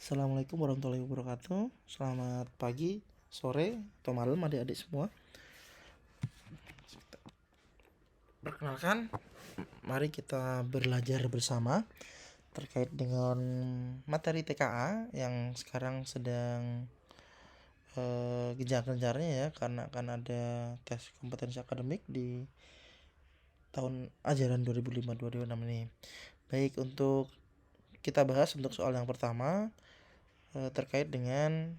Assalamualaikum warahmatullahi wabarakatuh. Selamat pagi, sore, atau malam adik-adik semua. Perkenalkan, mari kita belajar bersama terkait dengan materi TKA yang sekarang sedang gencar-gencarnya ya, karena akan ada tes kompetensi akademik di tahun ajaran 2005-2026 ini. Baik, untuk kita bahas untuk soal yang pertama terkait dengan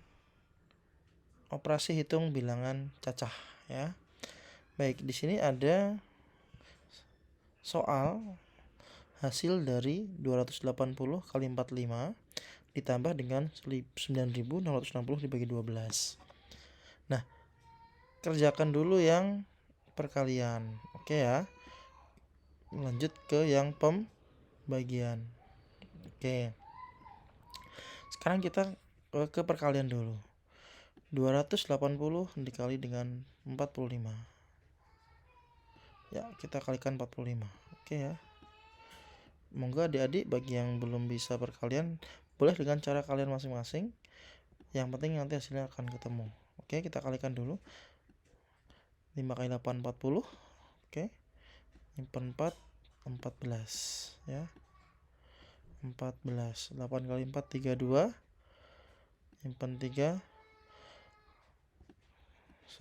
operasi hitung bilangan cacah ya. Baik, di sini ada soal hasil dari 280 kali 45 ditambah dengan 9660 dibagi 12. Nah, kerjakan dulu yang perkalian. Oke ya. Lanjut ke yang pembagian. Oke. Sekarang kita ke perkalian dulu. 280 dikali dengan 45. Ya, kita kalikan 45. Oke ya. Monggo adik-adik bagi yang belum bisa perkalian boleh dengan cara kalian masing-masing. Yang penting nanti hasilnya akan ketemu. Oke, kita kalikan dulu. 5 kali 8 40. Oke. Simpan 4 14 ya. 14. 8 kali 4 32. Simpan 3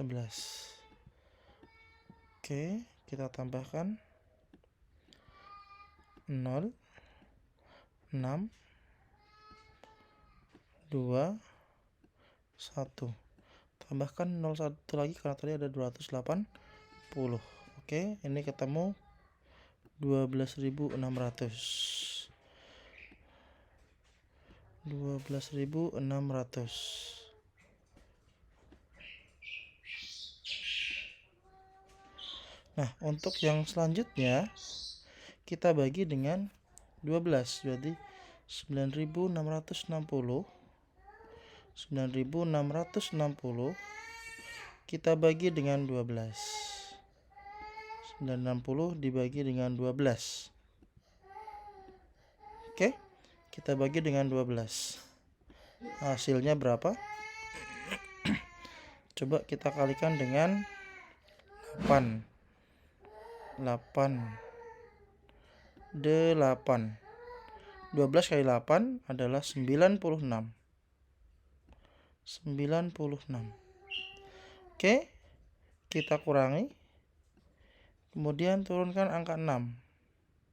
11. Oke, kita tambahkan 0 6 2 1. Tambahkan 01 lagi karena tadi ada 280. Oke, ini ketemu 12.600. 12.600. Nah, untuk yang selanjutnya kita bagi dengan 12, berarti 9.660. 9.660 kita bagi dengan 12. 960 dibagi dengan 12. Oke, kita bagi dengan 12. Hasilnya berapa? Coba kita kalikan dengan 8. 12 kali 8 adalah 96. Oke, kita kurangi. Kemudian turunkan angka 6.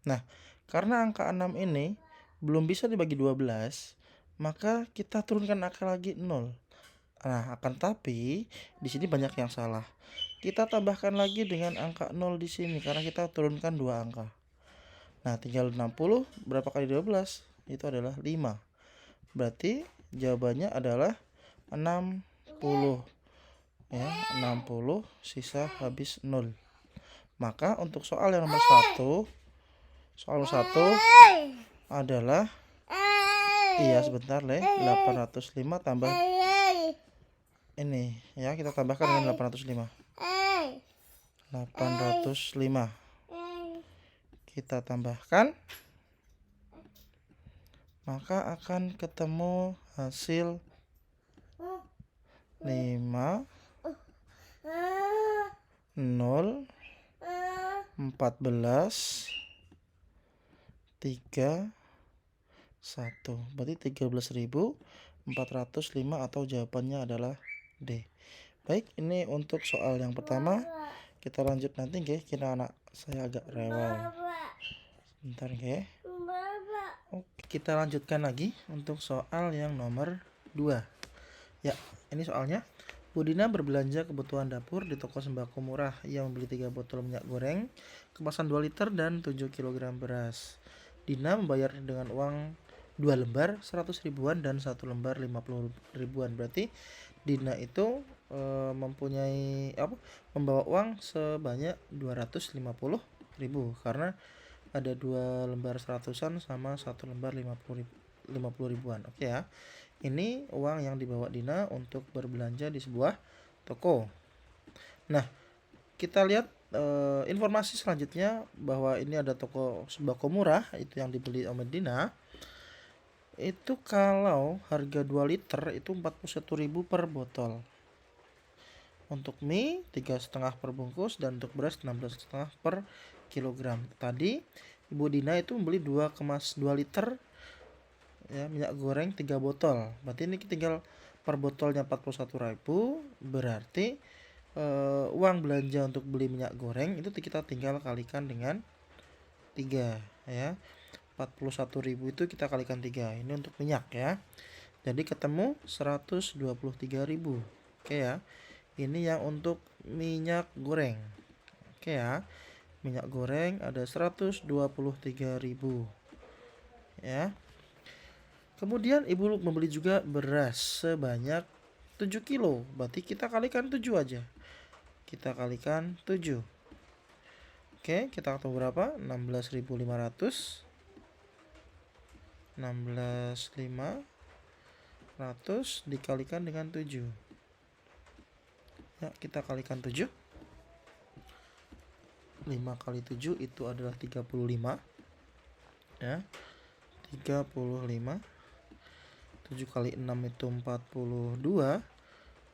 Nah, karena angka 6 ini belum bisa dibagi 12, maka kita turunkan angka lagi 0. Nah, akan tapi di sini banyak yang salah. Kita tambahkan lagi dengan angka 0 di sini karena kita turunkan 2 angka. Nah, tinggal 60 berapa kali 12? Itu adalah 5. Berarti jawabannya adalah 60. Ya, 60 sisa habis 0. Maka untuk soal yang nomor 1, soal 1 adalah sebentar, 805 tambah ini ya, kita tambahkan dengan 805. 805 kita tambahkan, maka akan ketemu hasil 5 0 14 3 1. Berarti 13.405 atau jawabannya adalah D. Baik, ini untuk soal yang pertama. Kita lanjut nanti nggih, kira anak saya agak rewel. Bentar nggih. Oke, kita lanjutkan lagi untuk soal yang nomor 2. Ya, ini soalnya. Bu Dina berbelanja kebutuhan dapur di toko sembako murah. Ia membeli 3 botol minyak goreng, kemasan 2 liter dan 7 kg beras. Dina membayar dengan uang 2 lembar 100 ribuan dan 1 lembar 50 ribuan. Berarti Dina itu membawa uang sebanyak 250 ribu karena ada 2 lembar 100-an sama 1 lembar 50 ribuan. Oke ya. Ini uang yang dibawa Dina untuk berbelanja di sebuah toko. Nah, kita lihat informasi selanjutnya bahwa ini ada toko sembako murah itu yang dibeli oleh Dina. itu kalau harga 2 liter itu 41.000 per botol. Untuk mie 3,5 per bungkus dan untuk beras 16,5 per kilogram. Tadi Ibu Dina itu membeli 2,2 liter ya minyak goreng 3 botol. Berarti ini tinggal per botolnya 41.000, berarti uang belanja untuk beli minyak goreng itu kita tinggal kalikan dengan 3 ya. 41.000 itu kita kalikan 3. Ini untuk minyak ya. Jadi ketemu 123.000. Oke ya. Ini yang untuk minyak goreng. Oke ya. Minyak goreng ada 123.000 ya. Kemudian ibu membeli juga beras sebanyak 7 kilo. Berarti kita kalikan 7 aja. Kita kalikan 7. Oke, kita ketemu berapa? 16.500. 16.500 dikalikan dengan 7. Ya, kita kalikan 7. 5 kali 7 itu adalah 35. Ya. 35. 7 kali 6 itu 42.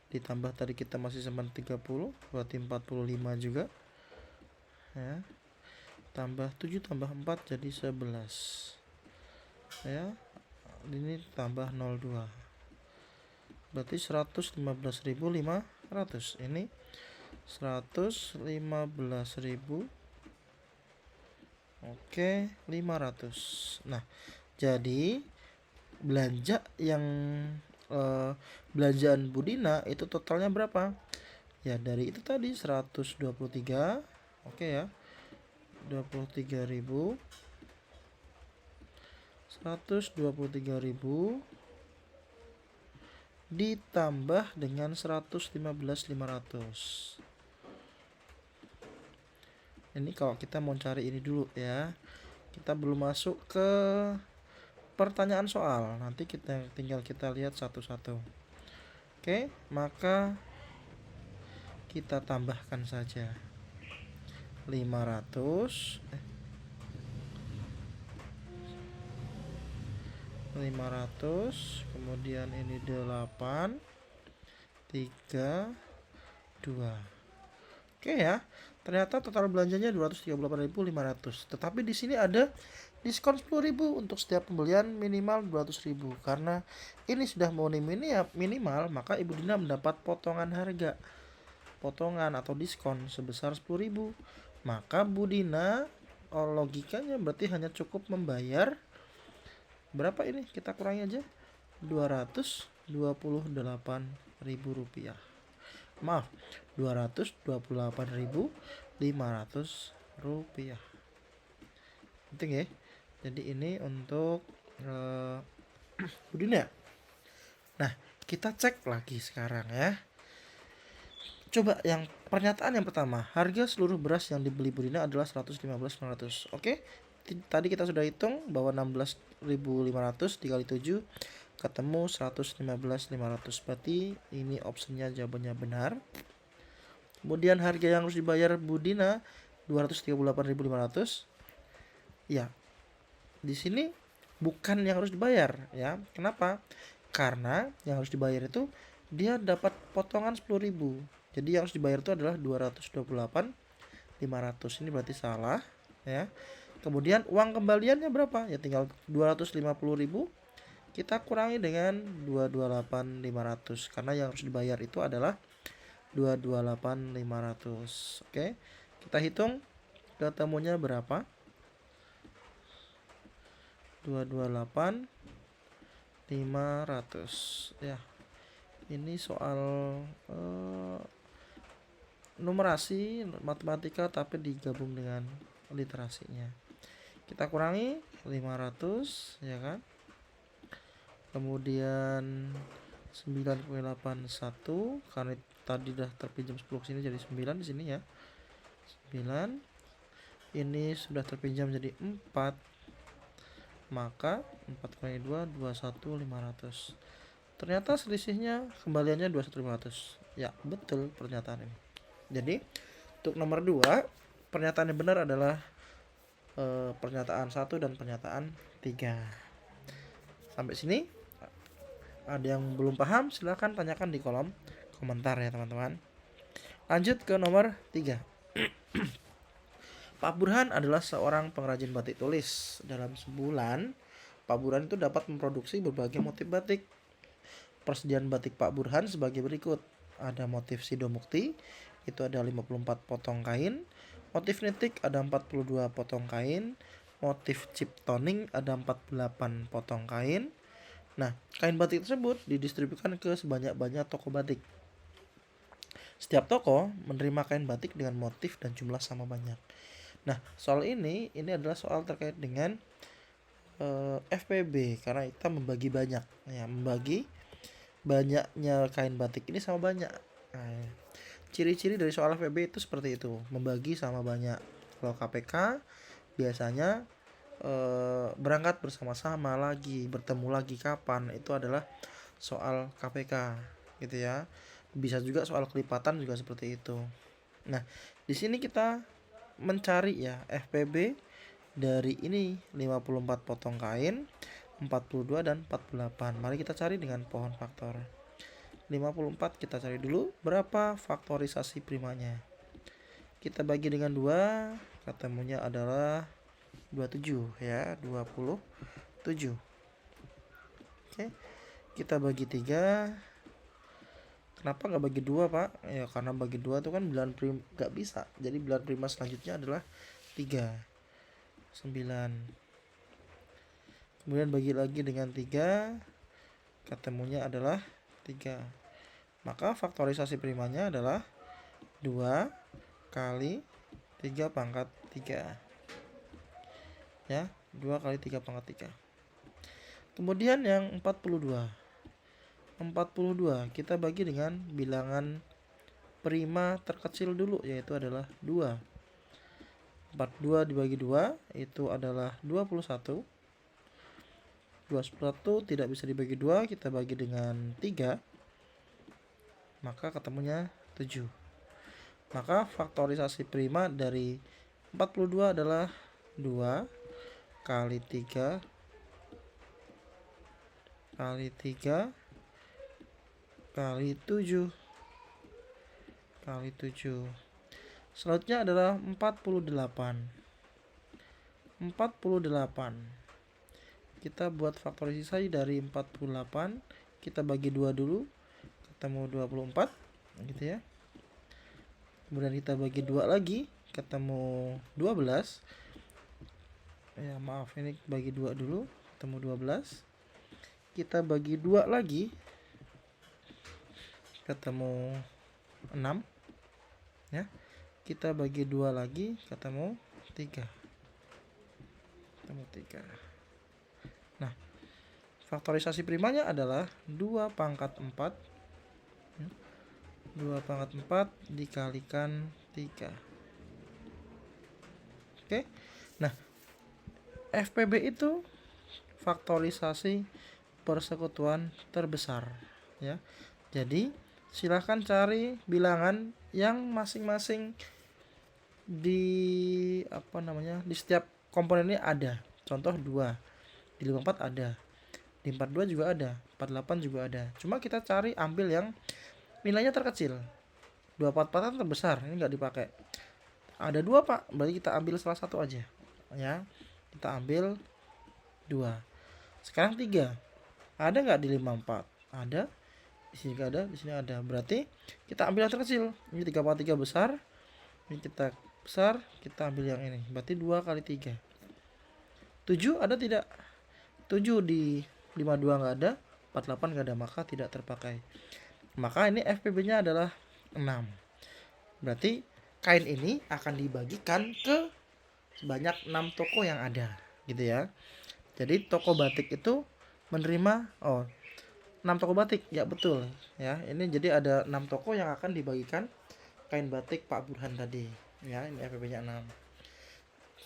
Ditambah tadi kita masih simpan 30, berarti 45 juga. Ya. Tambah 7 tambah 4 jadi 11. Ya. Ini tambah 02. Berarti 115.500. Ini 115.000. Oke, 500. Nah, jadi belanja yang belanjaan Bu Dina itu totalnya berapa? Ya, dari itu tadi 123. Oke ya. 23.000. 123.000 ditambah dengan 115.500. Ini kalau kita mau cari ini dulu ya. Kita belum masuk ke pertanyaan soal. Nanti kita tinggal kita lihat satu-satu. Oke, maka kita tambahkan saja 500 kemudian ini 8 3 2. Oke ya. Ternyata total belanjanya 238.500. Tetapi di sini ada diskon 10.000 untuk setiap pembelian minimal 200.000. Karena ini sudah memenuhi minimal, maka Ibu Dina mendapat potongan harga. Potongan atau diskon sebesar 10.000. Maka Bu Dina logikanya berarti hanya cukup membayar berapa ini? Kita kurangi aja. 228.000 rupiah. Maaf, 228.500 rupiah. Penting ya. Jadi ini untuk Bu Dina. Nah, kita cek lagi sekarang ya. Coba yang pernyataan yang pertama, harga seluruh beras yang dibeli Bu Dina adalah 115.500. Oke. Tadi kita sudah hitung bahwa 16.500 dikali 7 ketemu 115.500. Berarti ini opsinya jawabannya benar. Kemudian harga yang harus dibayar Bu Dina 238.500. Ya. Di sini bukan yang harus dibayar ya. Kenapa? Karena yang harus dibayar itu dia dapat potongan 10.000. Jadi yang harus dibayar itu adalah 228.500. Ini berarti salah ya. Kemudian uang kembaliannya berapa? Ya tinggal 250.000 kita kurangi dengan 228.500 karena yang harus dibayar itu adalah 228.500. Oke. Kita hitung ketemunya berapa? 228.500 ya. Ini soal numerasi matematika tapi digabung dengan literasinya. Kita kurangi 500 ya kan. Kemudian 9,81 karena tadi udah terpinjam 10 sini jadi 9 di sini ya. 9. Ini sudah terpinjam jadi 4. Maka 4 kali 2 21.500. Ternyata selisihnya kembaliannya 21.500. Ya, betul pernyataan ini. Jadi, untuk nomor 2, pernyataan yang benar adalah pernyataan 1 dan pernyataan 3. Sampai sini ada yang belum paham, silahkan tanyakan di kolom komentar ya teman-teman. Lanjut ke nomor 3. Pak Burhan adalah seorang pengrajin batik tulis. Dalam sebulan, Pak Burhan itu dapat memproduksi berbagai motif batik. Persediaan batik Pak Burhan sebagai berikut. Ada motif sidomukti, itu ada 54 potong kain. Motif nitik ada 42 potong kain. Motif chip toning ada 48 potong kain. Nah, kain batik tersebut didistribusikan ke sebanyak-banyak toko batik. Setiap toko menerima kain batik dengan motif dan jumlah sama banyak. Nah, soal ini adalah soal terkait dengan FPB, karena kita membagi banyak, ya, membagi banyaknya kain batik ini sama banyak. Nah, ciri-ciri dari soal FPB itu seperti itu, membagi sama banyak. Kalau KPK biasanya berangkat bersama-sama lagi, bertemu lagi kapan, itu adalah soal KPK gitu ya. Bisa juga soal kelipatan juga seperti itu. Nah, di sini kita mencari ya FPB dari ini 54 potong kain, 42 dan 48. Mari kita cari dengan pohon faktor. 54 kita cari dulu berapa faktorisasi primanya. Kita bagi dengan 2, ketemunya adalah 27 ya, 27. Oke. Kita bagi 3. Kenapa nggak bagi 2, Pak? Ya karena bagi 2 itu kan bilangan prima nggak bisa. Jadi bilangan prima selanjutnya adalah 3. 9. Kemudian bagi lagi dengan 3, ketemunya adalah 3. Maka faktorisasi primanya adalah 2 kali 3 pangkat 3. Ya, 2 kali 3 pangkat 3. Kemudian yang 42. 42 kita bagi dengan bilangan prima terkecil dulu, yaitu adalah 2. 42 dibagi 2 itu adalah 21. 21 tidak bisa dibagi 2, kita bagi dengan 3, maka ketemunya 7. Maka faktorisasi prima dari 42 adalah 2 kali 3 kali 3 kali 7 kali 7. Selanjutnya adalah 48. 48. Kita buat faktorisasi dari 48, kita bagi 2 dulu, ketemu 24 gitu ya. Kemudian kita bagi 2 lagi, ketemu 12. Ya, maaf, ini bagi 2 dulu, ketemu 12. Kita bagi 2 lagi, ketemu 6 ya. Kita bagi 2 lagi, ketemu 3. Ketemu 3. Nah, faktorisasi primanya adalah 2 pangkat 4. 2 pangkat 4 dikalikan 3. Oke. Nah, FPB itu faktorisasi persekutuan terbesar ya. Jadi silahkan cari bilangan yang masing-masing di di setiap komponen ini ada. Contoh 2 di 54 ada, di 42 juga ada, 48 juga ada. Cuma kita cari ambil yang nilainya terkecil. 244 kan terbesar, ini nggak dipakai. Ada 2, Pak, berarti kita ambil salah satu aja ya. Kita ambil 2. Sekarang 3. Ada nggak di 54? Ada. Di sini juga ada, di sini ada. Berarti kita ambil yang terkecil. Ini 3/3 besar. Ini kita besar, kita ambil yang ini. Berarti 2 kali 3. 7 ada tidak? 7 di 52 nggak ada, 48 nggak ada, maka tidak terpakai. Maka ini FPB-nya adalah 6. Berarti kain ini akan dibagikan ke sebanyak 6 toko yang ada gitu ya. Jadi toko batik itu menerima 6 toko batik, ya betul ya. Ini jadi ada 6 toko yang akan dibagikan kain batik Pak Burhan tadi ya. Ini FPB-nya 6.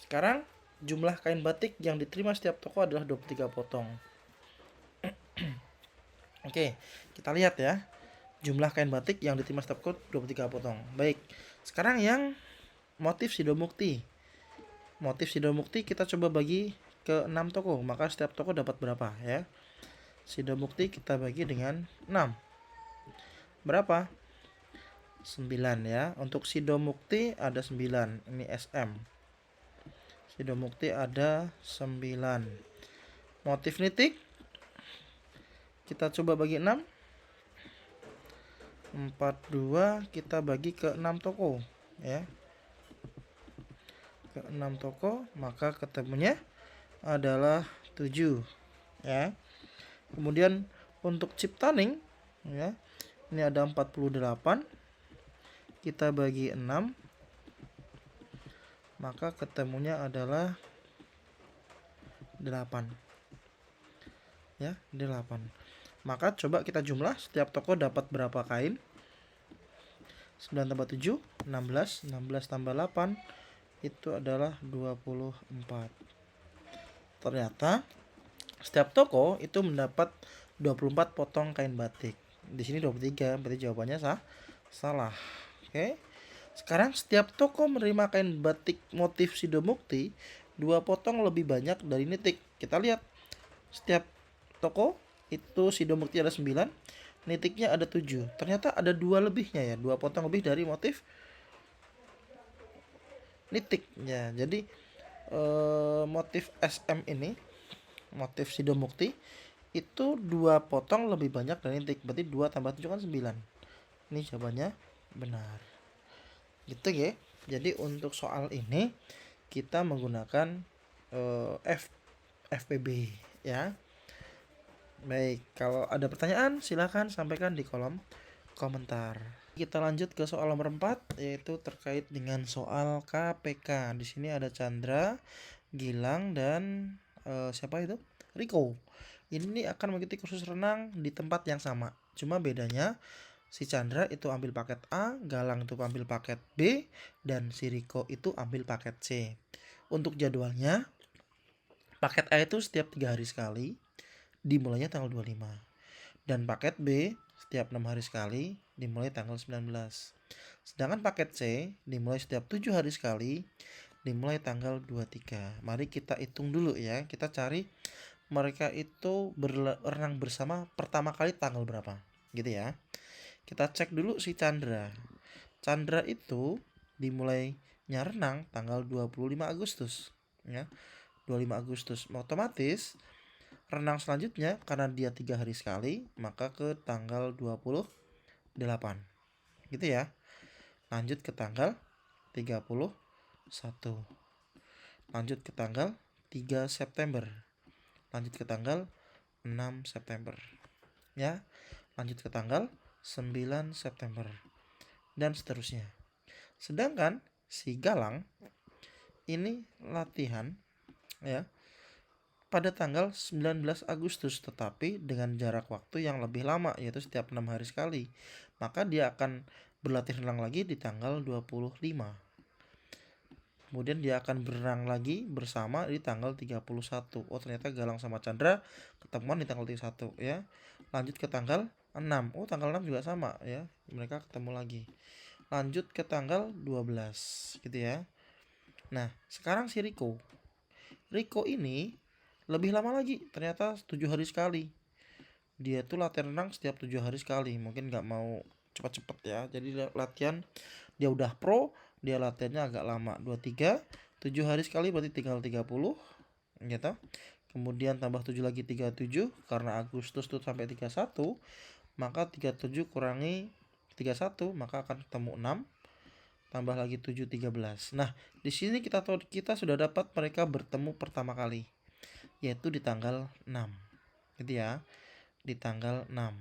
Sekarang jumlah kain batik yang diterima setiap toko adalah 23 potong. Oke, kita lihat ya. Jumlah kain batik yang diterima setiap toko 23 potong. Baik. Sekarang yang motif sidomukti. Motif sidomukti kita coba bagi ke 6 toko, maka setiap toko dapat berapa ya. Sidomukti kita bagi dengan 6. Berapa? 9 ya. Untuk sidomukti ada 9. Ini SM. Sidomukti ada 9. Motif nitik kita coba bagi 6. 42 kita bagi ke 6 toko ya. Ke 6 toko, maka ketemunya adalah 7 ya. Kemudian untuk Ciptaning ya, ini ada 48, kita bagi 6, maka ketemunya adalah 8 ya, 8. Maka coba kita jumlah setiap toko dapat berapa kain. 9 tambah 7 16, 16 tambah 8 itu adalah 24. Ternyata setiap toko itu mendapat 24 potong kain batik. Di sini 23, berarti jawabannya salah. Oke. Sekarang setiap toko menerima kain batik motif sidomukti 2 potong lebih banyak dari nitik. Kita lihat setiap toko itu sidomukti ada 9, nitiknya ada 7. Ternyata ada 2 lebihnya ya, 2 potong lebih dari motif nitik ya. Jadi motif SM ini, motif sidomukti itu 2 potong lebih banyak dari nitik. Berarti 2 tambah 7 kan 9. Ini jawabannya benar. Gitu ya. Jadi untuk soal ini kita menggunakan FPB ya. Baik, kalau ada pertanyaan silahkan sampaikan di kolom komentar. Kita lanjut ke soal nomor 4, yaitu terkait dengan soal KPK. Di sini ada Chandra, Gilang, dan siapa itu? Riko. Ini akan mengikuti kursus renang di tempat yang sama. Cuma bedanya si Chandra itu ambil paket A, Galang itu ambil paket B, dan si Riko itu ambil paket C. Untuk jadwalnya, paket A itu setiap 3 hari sekali, dimulainya tanggal 25. Dan paket B setiap 6 hari sekali, dimulai tanggal 19. Sedangkan paket C dimulai setiap 7 hari sekali, dimulai tanggal 23. Mari kita hitung dulu ya. Kita cari mereka itu berenang bersama pertama kali tanggal berapa. Gitu ya. Kita cek dulu si Chandra. Chandra itu dimulainya renang tanggal 25 Agustus ya. 25 Agustus. Otomatis renang selanjutnya karena dia 3 hari sekali, maka ke tanggal 28. Gitu ya. Lanjut ke tanggal 31. Lanjut ke tanggal 3 September. Lanjut ke tanggal 6 September. Ya. Lanjut ke tanggal 9 September. Dan seterusnya. Sedangkan si Galang ini latihan ya pada tanggal 19 Agustus, tetapi dengan jarak waktu yang lebih lama, yaitu setiap 6 hari sekali. Maka dia akan berlatih renang lagi di tanggal 25. Kemudian dia akan berenang lagi bersama di tanggal 31. Oh, ternyata Galang sama Chandra ketemuan di tanggal 31 ya. Lanjut ke tanggal 6. Oh, tanggal 6 juga sama ya. Mereka ketemu lagi. Lanjut ke tanggal 12 gitu ya. Nah, sekarang si Riko. Riko ini lebih lama lagi, ternyata 7 hari sekali. Dia tuh latihan renang setiap 7 hari sekali. Mungkin gak mau cepet-cepet ya. Jadi latihan, dia udah pro, dia latihannya agak lama. 23, 7 hari sekali berarti tinggal 30 gitu. Kemudian tambah 7 lagi 37, karena Agustus tuh sampai 31, maka 37 kurangi 31, maka akan ketemu 6. Tambah lagi 7, 13. Nah, di sini kita sudah dapat mereka bertemu pertama kali, yaitu di tanggal 6. Gitu ya. Di tanggal 6.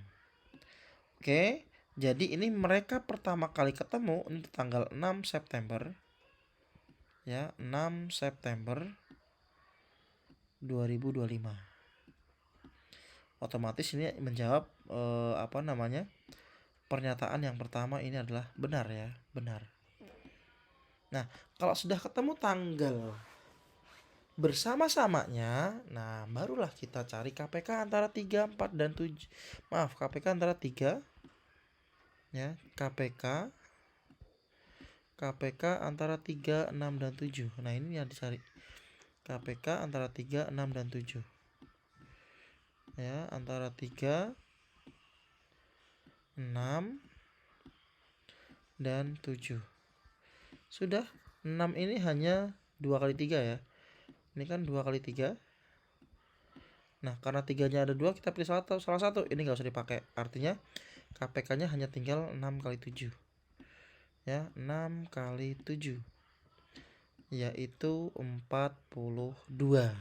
Oke, jadi ini mereka pertama kali ketemu ini di tanggal 6 September. Ya, 6 September 2025. Otomatis ini menjawab pernyataan yang pertama ini adalah benar ya, benar. Nah, kalau sudah ketemu tanggal bersama-samanya, nah barulah kita cari KPK antara 3, 4, dan 7. Maaf, KPK antara 3 ya, KPK antara 3, 6, dan 7. Nah, ini yang dicari. KPK antara 3, 6, dan 7. ya, antara 3, 6, dan 7. Sudah, 6 ini hanya 2 kali 3 ya. Ini kan 2 kali 3. Nah, karena 3-nya ada 2, kita pilih salah satu. Ini nggak usah dipakai. Artinya KPK-nya hanya tinggal 6 kali 7. Ya, 6 kali 7. Yaitu 42.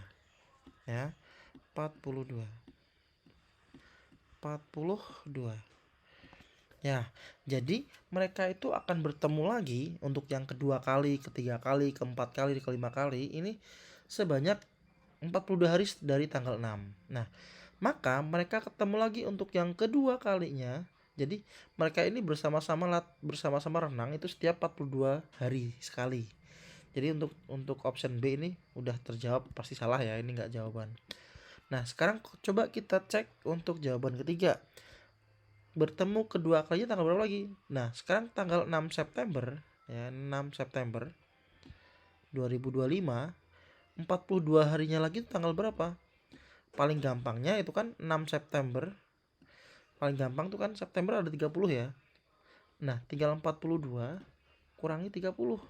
Ya, 42. 42. Ya, jadi mereka itu akan bertemu lagi untuk yang kedua kali, ketiga kali, keempat kali, kelima kali. Ini sebanyak 42 hari dari tanggal 6. Nah, maka mereka ketemu lagi untuk yang kedua kalinya. Jadi mereka ini bersama-sama renang itu setiap 42 hari sekali. Jadi untuk option B ini udah terjawab, pasti salah ya, ini nggak jawaban. Nah, sekarang coba kita cek untuk jawaban ketiga. Bertemu kedua kalinya tanggal berapa lagi? Nah, sekarang tanggal 6 September ya, 6 September 2025, 42 harinya lagi tanggal berapa? Paling gampangnya itu kan 6 September. Paling gampang tuh kan September ada 30 ya. Nah, tinggal 42 kurangi 30.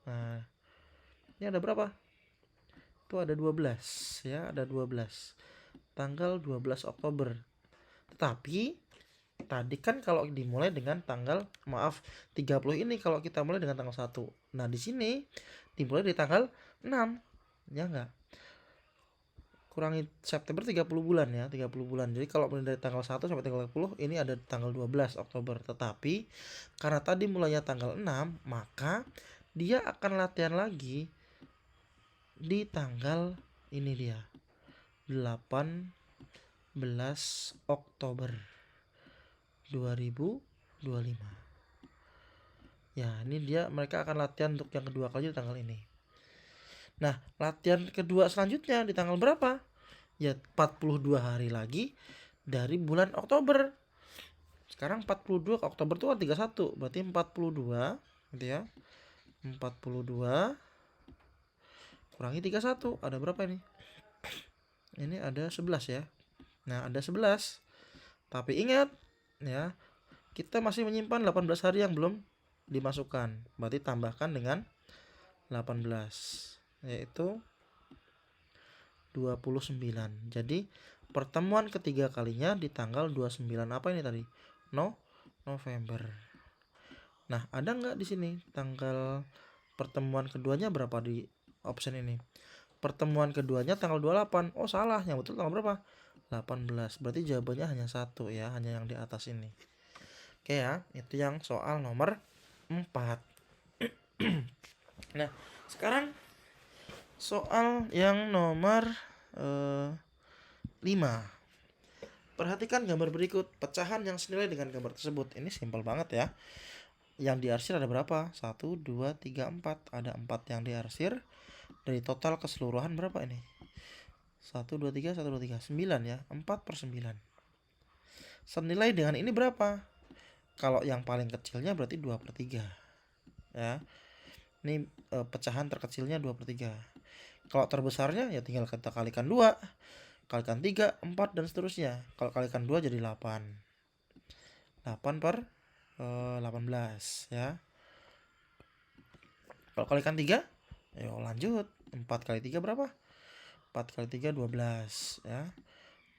Nah, ini ada berapa? Itu ada 12 ya, ada 12. Tanggal 12 Oktober. Tetapi tadi kan kalau dimulai dengan tanggal 30 ini kalau kita mulai dengan tanggal 1. Nah, di sini dimulai di tanggal 6. Ya enggak? Kurangi September 30 bulan ya, 30 bulan. Jadi kalau mulai dari tanggal 1 sampai tanggal 30 ini ada tanggal 12 Oktober. Tetapi karena tadi mulainya tanggal 6, maka dia akan latihan lagi di tanggal ini dia. 18 Oktober 2025. Ya, ini dia mereka akan latihan untuk yang kedua kali di tanggal ini. Nah, latihan kedua selanjutnya di tanggal berapa? Ya, 42 hari lagi dari bulan Oktober. Sekarang 42 ke Oktober itu kan 31, berarti 42 gitu ya. 42 kurangi 31, ada berapa ini? Ini ada 11 ya. Nah, ada 11. Tapi ingat ya, kita masih menyimpan 18 hari yang belum dimasukkan. Berarti tambahkan dengan 18, yaitu 29. Jadi pertemuan ketiga kalinya di tanggal 29 apa ini tadi? November. Nah, ada nggak di sini tanggal pertemuan keduanya berapa di option ini? Pertemuan keduanya tanggal 28. Oh, salah. Yang betul tanggal berapa? 18. Berarti jawabannya hanya satu ya, hanya yang di atas ini. Oke ya, itu yang soal nomor 4. Nah, sekarang soal yang nomor 5. Perhatikan gambar berikut. Pecahan yang senilai dengan gambar tersebut. Ini simpel banget ya. Yang diarsir ada berapa? 1, 2, 3, 4. Ada 4 yang diarsir. Dari total keseluruhan berapa ini? 1, 2, 3, 1, 2, 3. 9 ya. 4/9. Senilai dengan ini berapa? Kalau yang paling kecilnya berarti 2/3. Ya. Ini pecahan terkecilnya 2/3. Kalau terbesarnya ya tinggal kita kalikan 2, kalikan 3, 4 dan seterusnya. Kalau kalikan 2 jadi 8. 8/18 ya. Kalau kalikan 3, ayo lanjut. 4 kali 3 berapa? 4 kali 3 12 ya.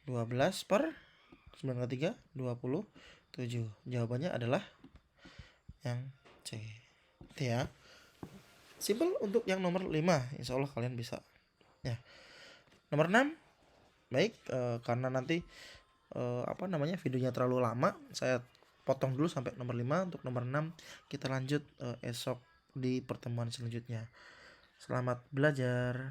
12 per 9 kali 3 27. Jawabannya adalah yang C. Itu ya. Simple untuk yang nomor 5. Insya Allah kalian bisa. Ya. Nomor 6. Baik, karena nanti videonya terlalu lama, saya potong dulu sampai nomor 5. Untuk nomor 6 kita lanjut esok di pertemuan selanjutnya. Selamat belajar.